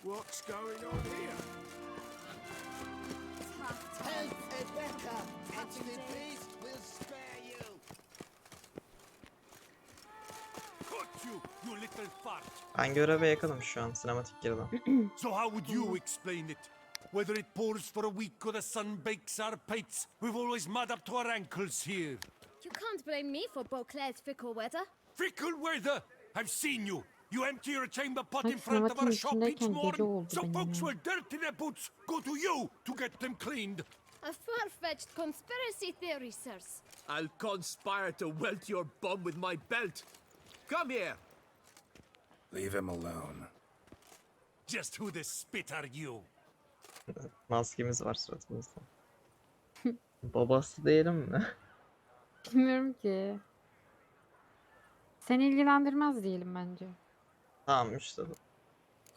What's going on here? Help, Rebecca! Instant peace will spare you! Got you, you little fart! Ben göreve yakınım şu an. Sinematik girdim. So how would you explain it? Whether it pours for a week or the sun bakes our pipes, we've always mud up to our ankles here. You can't blame me for Beauclair's fickle weather. Fickle weather! I've seen you! You empty your chamber pot Bak, in front of our sinematin shop each içindeyken gece morning, oldu so benim folks ya. will dirty their boots, go to you to get them cleaned. A far-fetched conspiracy theory, sirs. I'll conspire to welt your bum with my belt. Come here. Leave him alone. Just who the spit are you? Maskemiz var suratımızda. Babası değilim mi? Bilmiyorum ki. Seni ilgilendirmez diyelim bence. Tamam işte.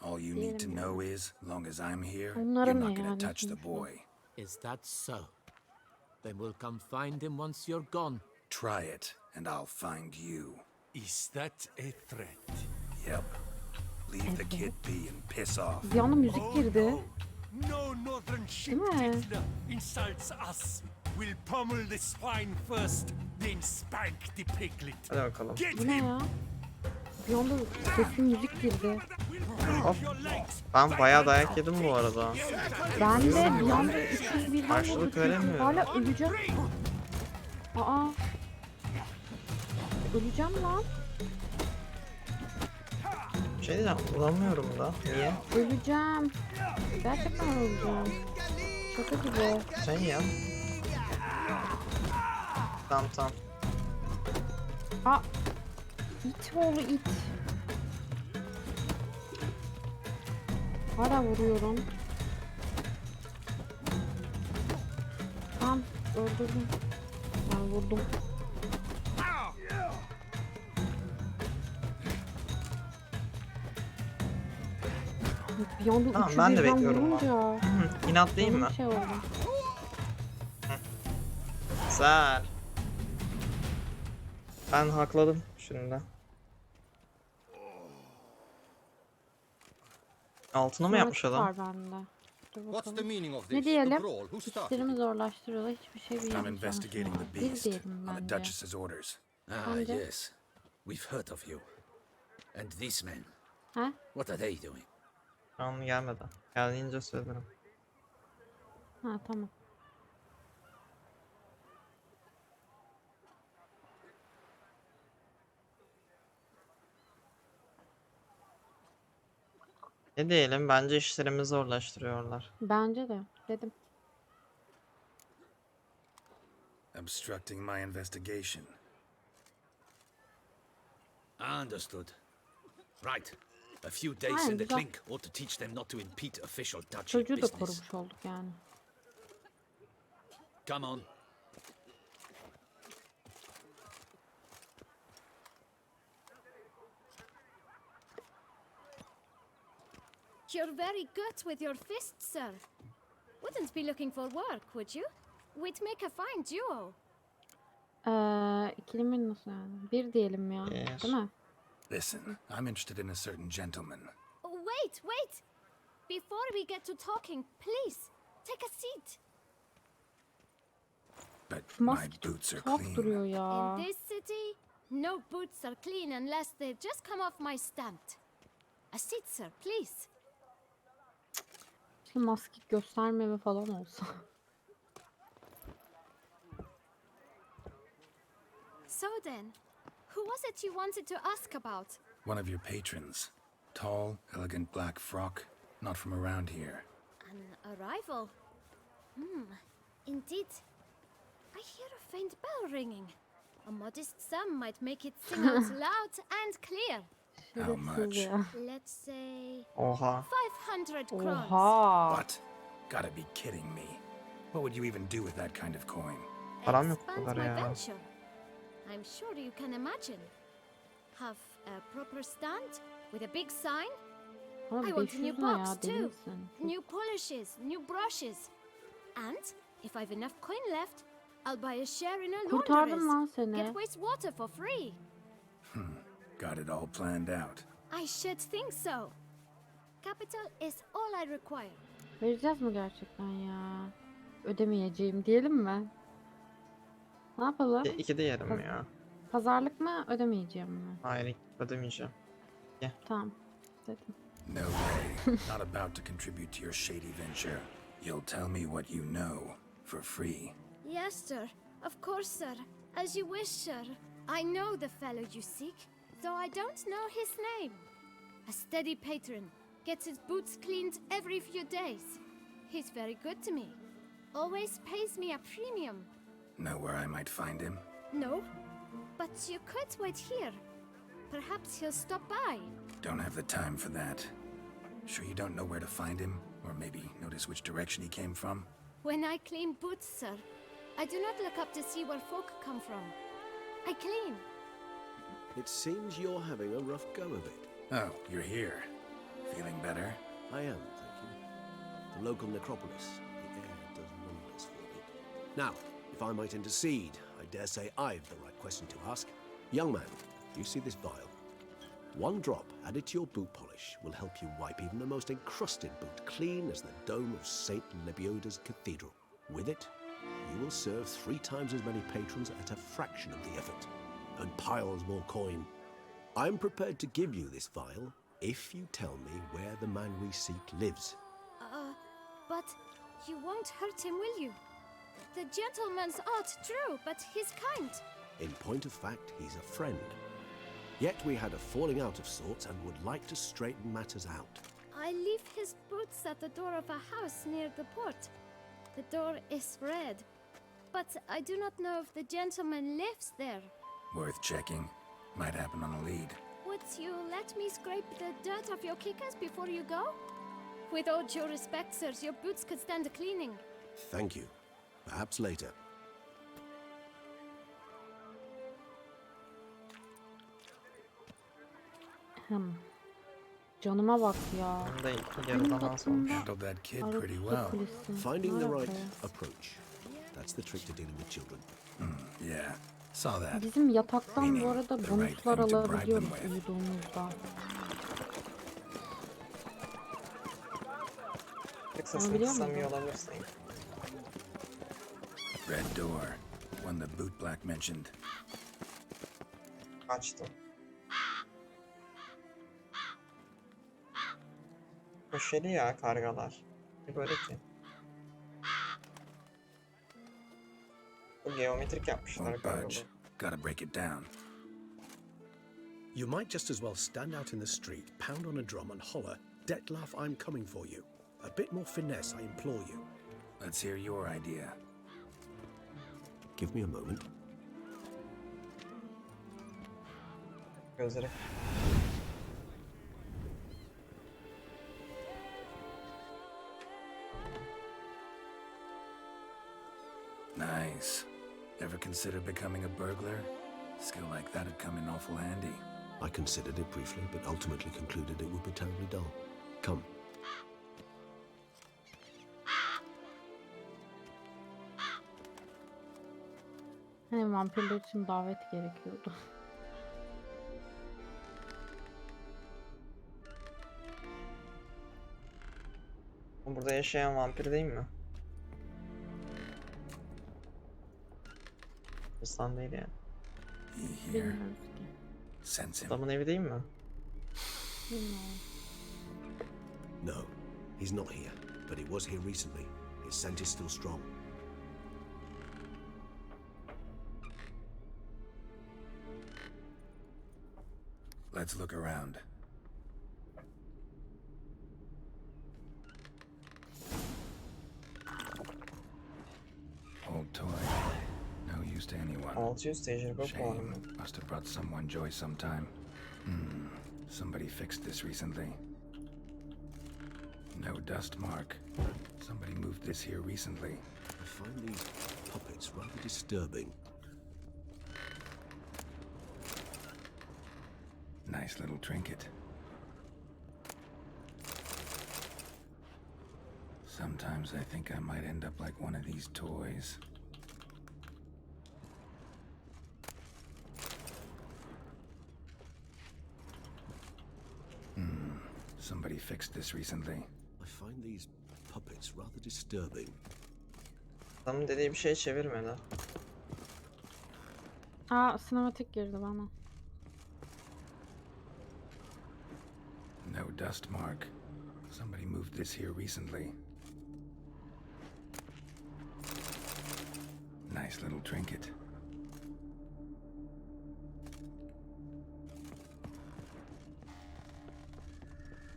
All you need to know is, long as I'm here, Onlara you're ne not gonna yani touch the sonuçta? boy. Is that so? Then we'll come find him once you're gone. Try it, and I'll find you. Is that a threat? Yep. Leave the kid be and piss off. Bir anda müzik girdi. No northern ship Değil mi? Dettla insults us. We'll pummel the swine first, then spank the piglet. Hadi bakalım. Get Bu ne him! ya? Bir anda sesli müzik girdi. Hop. Ben bayağı dayak yedim bu arada. Ben de bir anda 300 birden Karşılık vurdu. veremiyorum. Hala öleceğim. Aa. Öleceğim lan. Bir şey diyeceğim. Vuramıyorum da. Niye? Öleceğim. Gerçekten öleceğim. Şaka gibi. Sen ya. Tamam tamam. Aa. İt oğlu it. Hala vuruyorum. Tamam öldürdüm. Ben vurdum. Bir anda Tamam, üçü ben de birden bekliyorum vurunca. Hı, İnatlayayım mı? Bir şey oldu. Güzel. Ben hakladım şimdi. Altına mı yapmış Sonraki adam? var bende. Dur What's the bakalım. meaning of Ne this? diyelim? The brawl? Who started İşlerimi it? zorlaştırıyorlar. Hiçbir şey I'm bilmiyorum. investigating the Bir beast diyelim on the bence. Duchess's orders. Ah, Bence. yes. We've heard of you. And these men, Ha? what are they doing? Tamam gelmedi. Geldiğince söylerim. Ha tamam. Ne diyelim? Bence işlerimi zorlaştırıyorlar. Bence de. Dedim. Obstructing my investigation. Understood. Right. A few days Aynen, in the güzel. clink ought to teach them not to impede official duchy Çocuğu da business. korumuş olduk yani. Come on. You're very good with your fists, sir. Wouldn't be looking for work, would you? We'd make a fine duo. İkili mi nasıl yani? Bir diyelim ya. Yes. Değil mi? Listen, I'm interested in a certain gentleman. Oh, wait! Before we get to talking, please, take a seat. But my Maske çok boots are tuhaf clean. duruyor ya. In this city, no boots are clean unless they've just come off my stamp. A seat, sir, please. İşte maske göstermeme falan olsa. So then, who was it you wanted to ask about? One of your patrons. Tall, elegant black frock. Not from around here. An arrival? Indeed. I hear a faint bell ringing. A modest sum might make it sing out loud and clear. How Şerefsiz much? ya. Let's say Oha. 500 crowns. Oha. What? Gotta be kidding me. What would you even do with that kind of coin? Param yok bu Expand kadar my ya. venture. I'm sure you can imagine. Have a proper stand with a big sign. Ama I want a new 500 ne ya? box Deli too. misin? New polishes, new brushes. And if I've enough coin left, I'll buy a share in a Kurtardım lan laundress. seni. Get wastewater for free. Got it all planned out. I should think so. capital is all I require. Vereceğiz mi gerçekten ya? Ödemeyeceğim diyelim mi? Ne yapalım? İki diyelim ya. Pazarlık mı, ödemeyeceğim mi? Hayır, ödemeyeceğim. Tamam. Dedim. No way. Not about to contribute to your shady venture. You'll tell me what you know for free. Yes, sir. Of course, sir. As you wish, sir. I know the fellow you seek, though I don't know his name. A steady patron. Gets his boots cleaned every few days. He's very good to me. Always pays me a premium. Know where I might find him? No, but you could wait here. Perhaps he'll stop by. Don't have the time for that. Sure you don't know where to find him? Or maybe notice which direction he came from? When I clean boots, sir, I do not look up to see where folk come from. I clean. It seems you're having a rough go of it. Oh, you're here. Feeling better? I am, thank you. The local necropolis. The air does wonders for me. Now, if I might intercede, I dare say I've the right question to ask. Young man, you see this vial? One drop added to your boot polish will help you wipe even the most encrusted boot clean as the dome of St. Lebioda's cathedral. With it, you will serve 3 times as many patrons at a fraction of the effort, and piles more coin. I'm prepared to give you this vial if you tell me where the man we seek lives. But you won't hurt him, will you? The gentleman's art, true, but he's kind. In point of fact, he's a friend. Yet we had a falling out of sorts and would like to straighten matters out. I leave his boots at the door of a house near the port. The door is red, but I do not know if the gentleman lives there. Worth checking. Might happen on a lead. Would you let me scrape the dirt off your kickers before you go? With all due respect, sirs, your boots could stand a cleaning. Thank you. Perhaps later. Canıma bak ya. Ben de iki yarıdan az olmuş. Handled that kid Arı pretty tutu well. kulesi. Finding the Ne right alaka ya? approach. That's the trick to dealing with children. Yeah, saw that. Bizim yataktan bu Meaning arada the bonuslar right thing to bribe alabiliyoruz them with. uyuduğumuzda. Sesini biliyor kıssam muydun? iyi olabilir sanki. Red door. One the boot black mentioned. Açtım. Köşeli ya kargalar. Bir böyle ki. Bu geometrik yapmışlar Won't galiba. budge. Gotta break it down. You might just as well stand out in the street, pound on a drum and holler, "Dettlaff, I'm coming for you." A bit more finesse, I implore you. Let's hear your idea. Give me a moment. Gözleri. Nice. Ever consider becoming a burglar? Skill like that'd come in awful handy. I considered it briefly, but ultimately concluded it would be terribly dull. Come. Hani vampirler için davet gerekiyordu. Burada yaşayan vampir değil mi? İnsan değil yani. He here. Bilmiyoruz ki. Sense him. Adamın evi değil mi? Bilmiyorum. No, he's not here, but he was here recently. His scent is still strong. Let's look around. Old toy. No use to anyone. 600 tecrübe puanı mı? Shame. Must have brought someone joy sometime. Somebody fixed this recently. No dust mark. Somebody moved this here recently. I find these puppets rather disturbing. Nice little trinket. Sometimes I think I might end up like one of these toys. Somebody fixed this recently. I find these puppets rather disturbing. Adamın dediği bir şey çevirmedi. Aa, sinematik girdi bana. No dust mark. Somebody moved this here recently. Nice little trinket.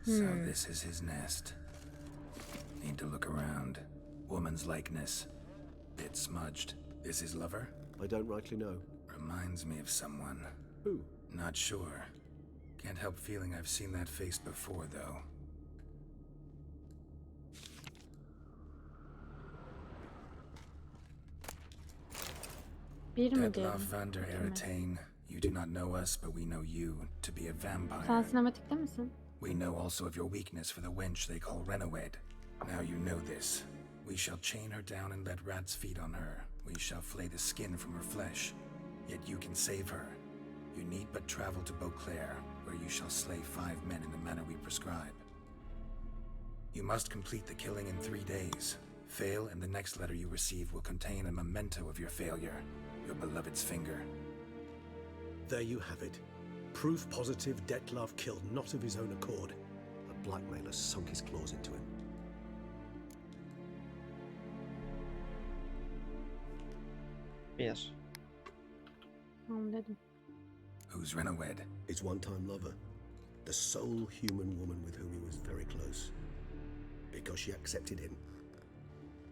So this is his nest. Need to look around. Woman's likeness. Bit smudged. Is his lover? I don't rightly know. Reminds me of someone. Who? Not sure. Can't help feeling I've seen that face before, though. Bir mi Dettlaff diyelim? van der Eretain. You do not know us, but we know you to be a vampire. Sen sinematikte misin? We know also of your weakness for the wench they call Renowed. Now you know this. We shall chain her down and let rats feed on her. We shall flay the skin from her flesh. Yet you can save her. You need but travel to Beauclair, where you shall slay 5 men in the manner we prescribe. You must complete the killing in 3 days. Fail, and the next letter you receive will contain a memento of your failure. Your beloved's finger. There you have it. Proof positive Dettlaff killed not of his own accord. A blackmailer sunk his claws into him. Bir. Tamam dedim. Who's Renowed? His one-time lover. The sole human woman with whom he was very close. Because she accepted him.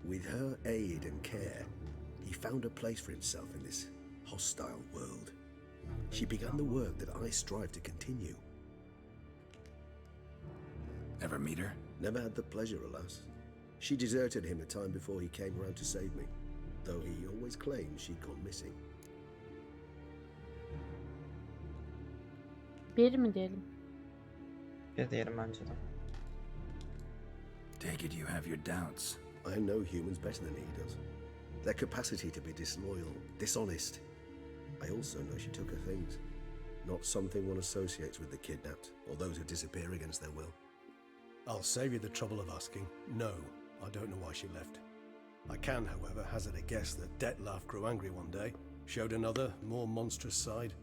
With her aid and care, he found a place for himself in this hostile world. She began the work that I strive to continue. Ever meet her? Never had the pleasure, alas. She deserted him a time before he came around to save me, though he always claimed she'd gone missing. Bir mi diyelim? Bir diyelim bence de. Take it you have your doubts. I know humans better than he does. Their capacity to be disloyal, dishonest. I also know she took her things. Not something one associates with the kidnapped, or those who disappear against their will. I'll save you the trouble of asking. No, I don't know why she left. I can, however, hazard a guess that Dettlaff grew angry one day, showed another, more monstrous side.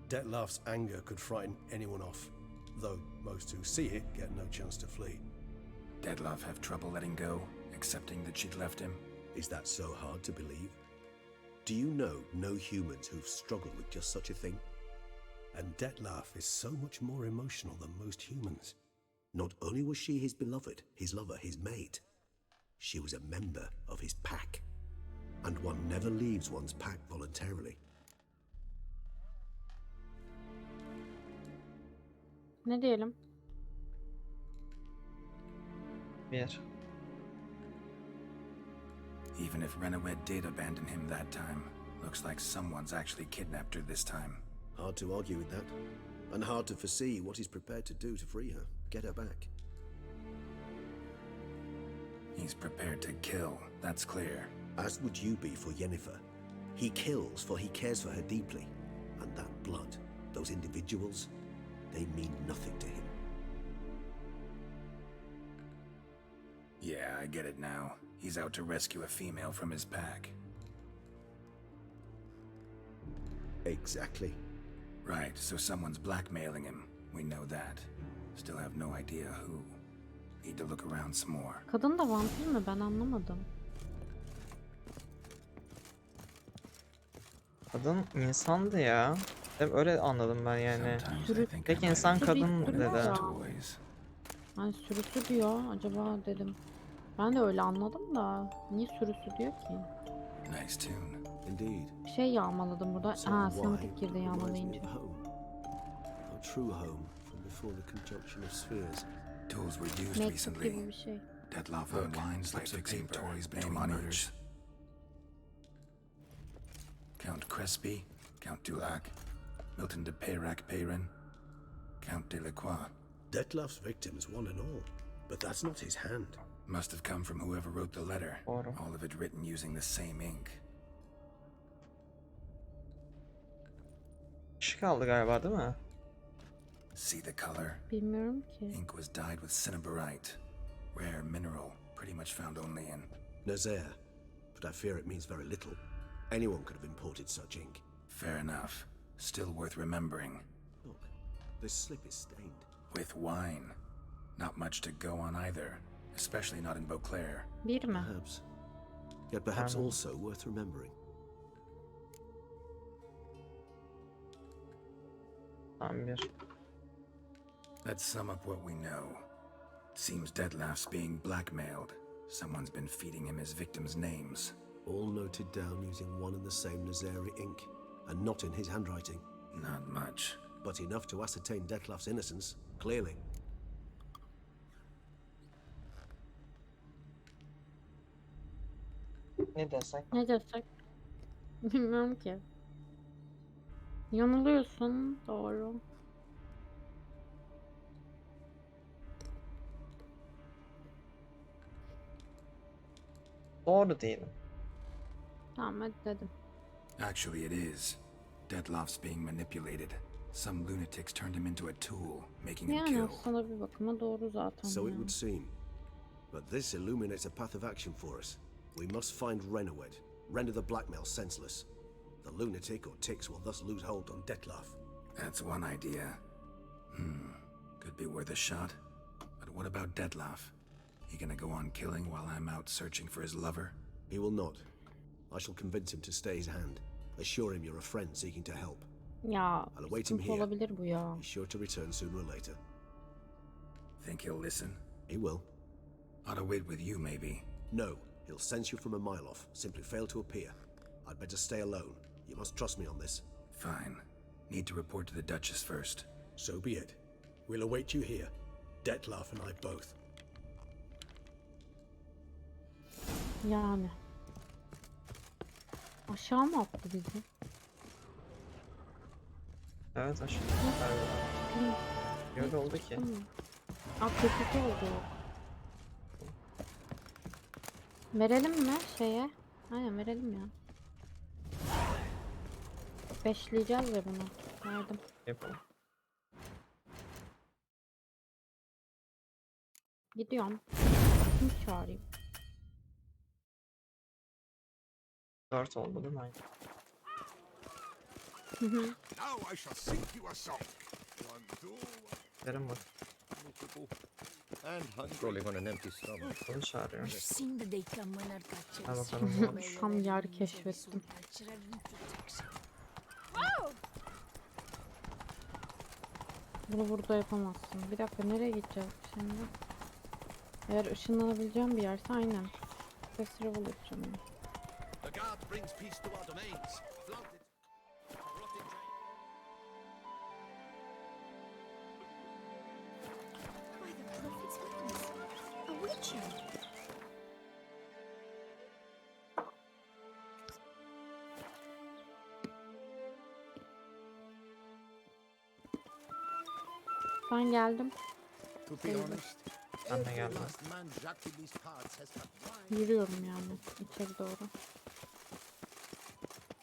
Dettlaff's anger could frighten anyone off, though most who see it get no chance to flee. Dettlaff have trouble letting go, accepting that she'd left him? Is that so hard to believe? Do you know no humans who've struggled with just such a thing? And Dettlaff is so much more emotional than most humans. Not only was she his beloved, his lover, his mate, she was a member of his pack. And one never leaves one's pack voluntarily. Ne diyelim? Bir. Even if Renowed did abandon him that time, looks like someone's actually kidnapped her this time. Hard to argue with that. And hard to foresee what he's prepared to do to free her, get her back. He's prepared to kill, that's clear. As would you be for Yennefer. He kills for he cares for her deeply. And that blood, those individuals, they mean nothing to him. Yeah, I get it now. He's out to rescue a female from his pack. Exactly. Right, so someone's blackmailing him. We know that. Still have no idea who. Need to look around some more. Kadın da vampir mi? Ben anlamadım. Kadın insandı ya. Hep öyle anladım ben yani. Sometimes I think Tek I insan might kadın Sürü- dedi. sürü- toys. Hani sürüsü diyor. Acaba dedim. Ben de öyle anladım da. Niye sürüsü diyor ki? Nice tune. Indeed. Bir şey yağmaladım burada. So Ha, why sinematik girdi reminds me yağmalayınca. of home. Our true home from before the conjunction of spheres. Tools were used Mektup recently. gibi bir şey. Dettlaff unwinds slips of paper, toys between murders. Count Crespi, Count Dulac, Milton de Peyrac-Peyrin, Count Delacroix. Dettlaff's victims, one and all. But that's not his hand. Must have come from whoever wrote the letter. Doğru. All of it written using the same ink. Kişi kaldı galiba değil mi? See the color? Bilmiyorum ki. Ink was dyed with cinnabarite. Rare mineral, pretty much found only in... Nazaire, but I fear it means very little. Anyone could have imported such ink. Fair enough. Still worth remembering. Look, this slip is stained. With wine. Not much to go on either. Especially not in Beauclair. Bir mi? Perhaps. Yet perhaps also worth remembering. Tam bir. Let's sum up what we know. Seems Dettlaff's being blackmailed. Someone's been feeding him his victims' names. All noted down using one and the same Nazaire ink, and not in his handwriting. Not much. But enough to ascertain Dettlaff's innocence, clearly. Ne desek? Ne desek? Bilmiyorum ki. Yanılıyorsun. Doğru. Doğru diyelim. Tamam hadi dedim. Actually, it is. Dettlaff's being manipulated. Some lunatics turned him into a tool, making him Yani kill. aslında bir bakıma doğru zaten. So it ya. would seem. But this illuminates a path of action for us. We must find Renowed, render the blackmail senseless. The lunatic or ticks will thus lose hold on Dettlaff. That's one idea. Could be worth a shot. But what about Dettlaff? He gonna go on killing while I'm out searching for his lover? He will not. I shall convince him to stay his hand. Assure him you're a friend seeking to help. Ya I'll await him sıkıntı here. olabilir bu ya. He's sure to return sooner or later. Think he'll listen? He will. Ought to wait with you, maybe. No, he'll sense you from a mile off. Simply fail to appear. I'd better stay alone. You must trust me on this. Fine. Need to report to the Duchess first. So be it. We'll await you here. Dettlaff and I both. Yani. Aşağı mı attı bizi? Evet aşağı. Öyle oldu ki. Aa kötü oldu. Verelim mi şeye? Aynen verelim ya. Beşleyeceğiz ya bunu. Verdim. Yapalım. Gidiyorum. Kim çağırayım? 4 oldu değil mi? Now I shall sing you a song. One, two, Derim bak. and hungry. Rolling on an empty stomach. Bunu çağırıyor. Seen the day come when our Ha catches. bakalım. Tam yer keşfettim. Bunu burada yapamazsın. Bir dakika nereye gideceğiz şimdi? Eğer ışınlanabileceğim bir yerse aynen. Fast travel yapacağım yani. The guard brings peace to our domains. Flaunt it. Rotting train. By the prophet's witness, a witcher. Ben geldim. To be honest, Ben de geldim. Last man jacked in these parts has got wine. Yürüyorum yani içeri doğru.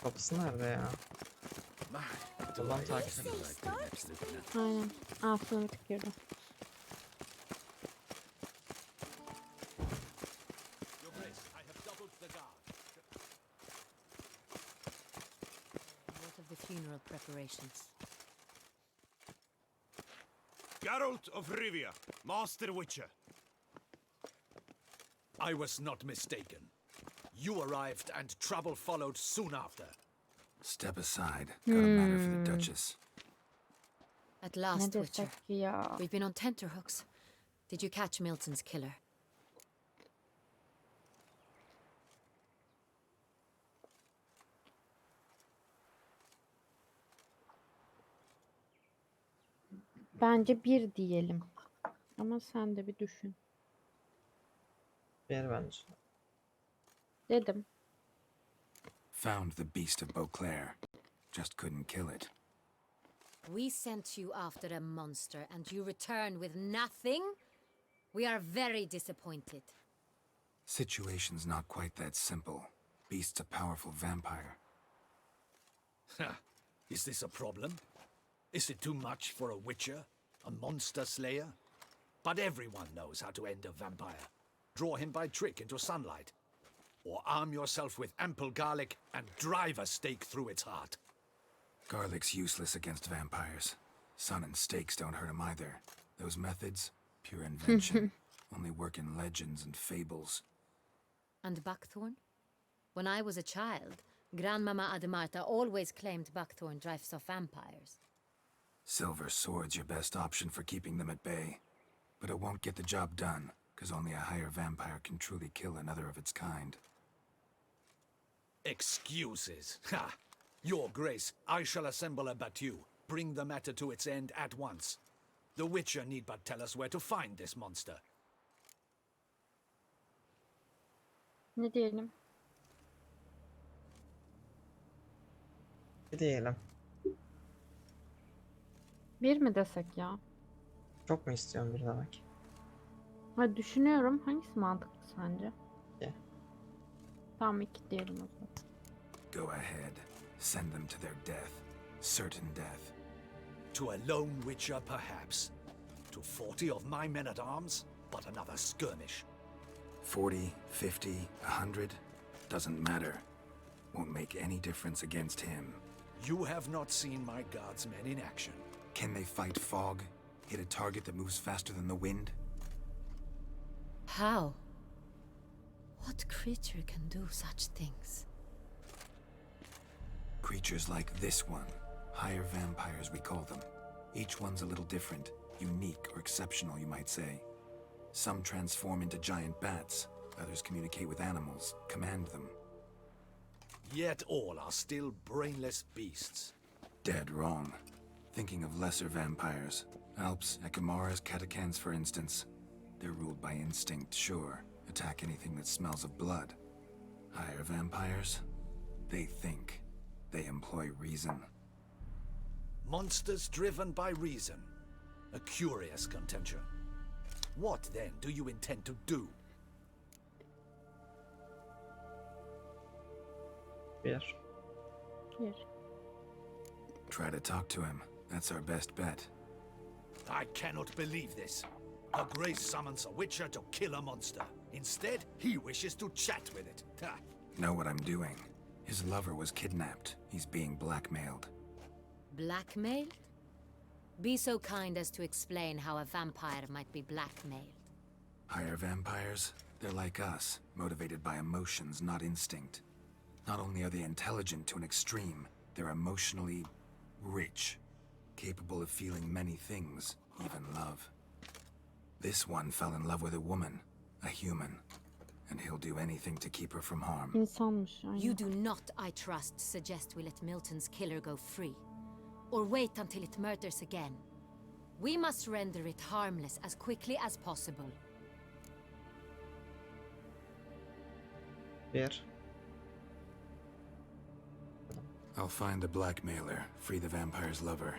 Kapısı nerede ya? Ulan takip et. Aynen. Aa sınıf girdi. Your Grace, I have doubled the guard. What of the funeral preparations? Geralt of Rivia, Master Witcher. I was not mistaken. You arrived and trouble followed soon after. Step aside. Got a matter for the Duchess. At Ne last, Witcher. desek ki ya? We've been on tenterhooks. Did you catch Milton's killer? Bence bir diyelim. Ama sen de bir düşün. Bir bence. Dedim. Found the beast of Beauclair. Just couldn't kill it. We sent you after a monster and you return with nothing? We are very disappointed. Situation's not quite that simple. Beast's a powerful vampire. Is this a problem? Is it too much for a Witcher? A monster slayer? But everyone knows how to end a vampire. Draw him by trick into sunlight. Or arm yourself with ample garlic and drive a stake through its heart. Garlic's useless against vampires. Sun and stakes don't hurt him either. Those methods, pure invention, only work in legends and fables. And buckthorn? When I was a child, Grandmama Ademarta always claimed buckthorn drives off vampires. Silver sword's your best option for keeping them at bay. But it won't get the job done, because only a higher vampire can truly kill another of its kind. Excuses. Ha! Your Grace, I shall assemble a battue. Bring the matter to its end at once. The Witcher need but tell us where to find this monster. Ne diyelim? Bir diyelim. Bir mi desek ya? Çok mu istiyorsun bir demek? Hadi düşünüyorum. Hangisi mantıklı sence? İki. Tamam 2 diyelim o zaman. Go ahead. Send them to their death. Certain death. To a lone Witcher, perhaps. To 40 of my men-at-arms, but another skirmish. 40, 50, 100, doesn't matter. Won't make any difference against him. You have not seen my guardsmen in action. Can they fight fog? Hit a target that moves faster than the wind? How? What creature can do such things? Creatures like this one. Higher vampires, we call them. Each one's a little different. Unique or exceptional, you might say. Some transform into giant bats. Others communicate with animals, command them. Yet all are still brainless beasts. Dead wrong. Thinking of lesser vampires. Alps, Ekamaras, Catacans, for instance. They're ruled by instinct, sure. Attack anything that smells of blood. Higher vampires? They think. They employ reason. Monsters driven by reason. A curious contention. What, then, do you intend to do? Bir. Try to talk to him. That's our best bet. I cannot believe this. Her Grace summons a Witcher to kill a monster. Instead, he wishes to chat with it. Ha! Know what I'm doing. His lover was kidnapped. He's being blackmailed. Blackmailed? Be so kind as to explain how a vampire might be blackmailed. Higher vampires? They're like us, motivated by emotions, not instinct. Not only are they intelligent to an extreme, they're emotionally rich, capable of feeling many things, even love. This one fell in love with a woman, a human, and he'll do anything to keep her from harm. İnsanmış. Aynen. You do not, I trust, suggest we let Milton's killer go free. Or wait until it murders again. We must render it harmless as quickly as possible. Bir. I'll find the blackmailer, free the vampire's lover.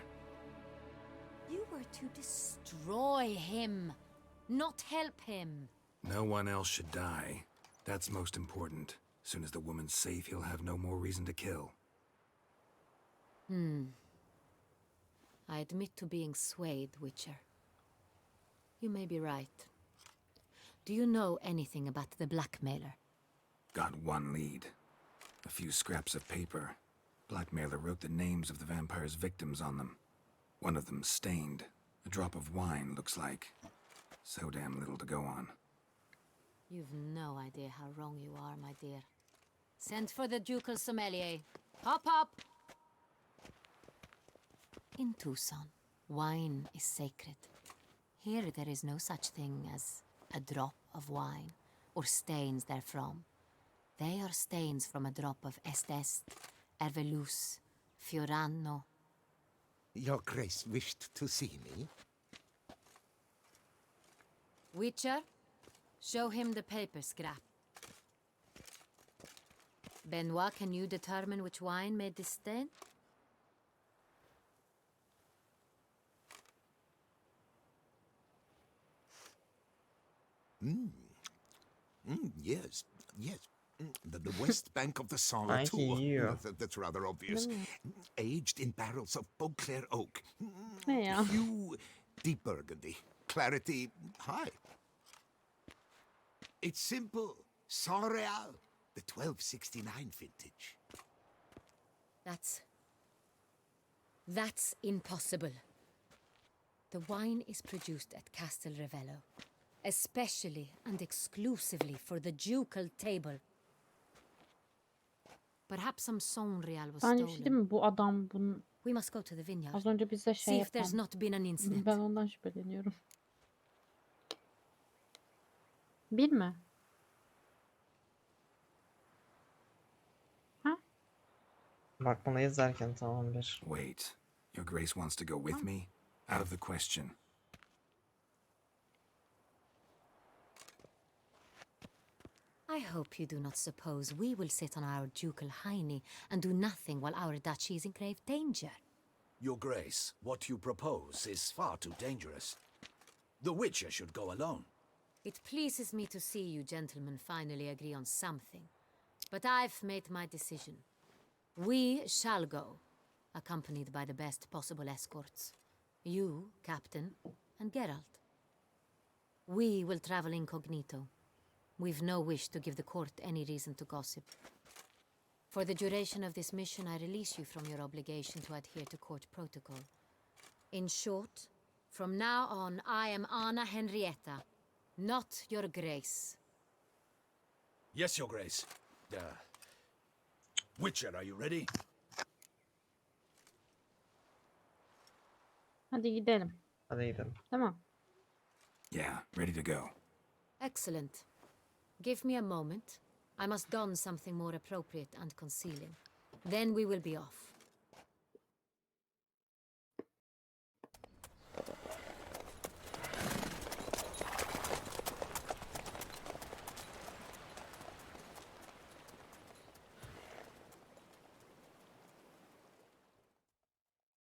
You were to destroy him, not help him. No one else should die. That's most important. Soon as the woman's safe, he'll have no more reason to kill. I admit to being swayed, Witcher. You may be right. Do you know anything about the blackmailer? Got one lead. A few scraps of paper. Blackmailer wrote the names of the vampire's victims on them. One of them stained. A drop of wine, looks like. So damn little to go on. You've no idea how wrong you are, my dear. Send for the ducal sommelier. Hop, hop! In Tucson, wine is sacred. Here there is no such thing as a drop of wine, or stains therefrom. They are stains from a drop of Est, Ervelus, Fiorano. Your Grace wished to see me? Witcher, show him the paper scrap. Benoit, can you determine which wine made this stain? Yes, yes. The west bank of the Saar Thank too. you. That's rather obvious. Aged in barrels of Beauclair oak. Ne ya? Few deep burgundy. Clarity high. It's simple. Sans Real, the 1269 vintage. That's impossible. The wine is produced at Castel Ravello, especially and exclusively for the ducal table. Perhaps some Sans Real was Bence bir şey değil stolen. mi? Bu adam bunun We must go to the vineyard. az önce bize See şey if there's yapan. not been an incident. Ben ondan şüpheleniyorum. Bir mi? Ha? Bak bunu izlerken tamam bir. Wait. Your Grace wants to go with me? Out of the question. I hope you do not suppose we will sit on our ducal hiney and do nothing while our duchy is in grave danger. Your Grace, what you propose is far too dangerous. The Witcher should go alone. It pleases me to see you gentlemen finally agree on something. But I've made my decision. We shall go, accompanied by the best possible escorts. You, Captain, and Geralt. We will travel incognito. We've no wish to give the court any reason to gossip. For the duration of this mission, I release you from your obligation to adhere to court protocol. In short, from now on, I am Anna Henrietta, not your Grace. Yes, Your Grace. Witcher, are you ready? Hadi gidelim. Hadi gidelim. Tamam. Yeah, ready to go. Excellent. Give me a moment. I must don something more appropriate and concealing. Then we will be off.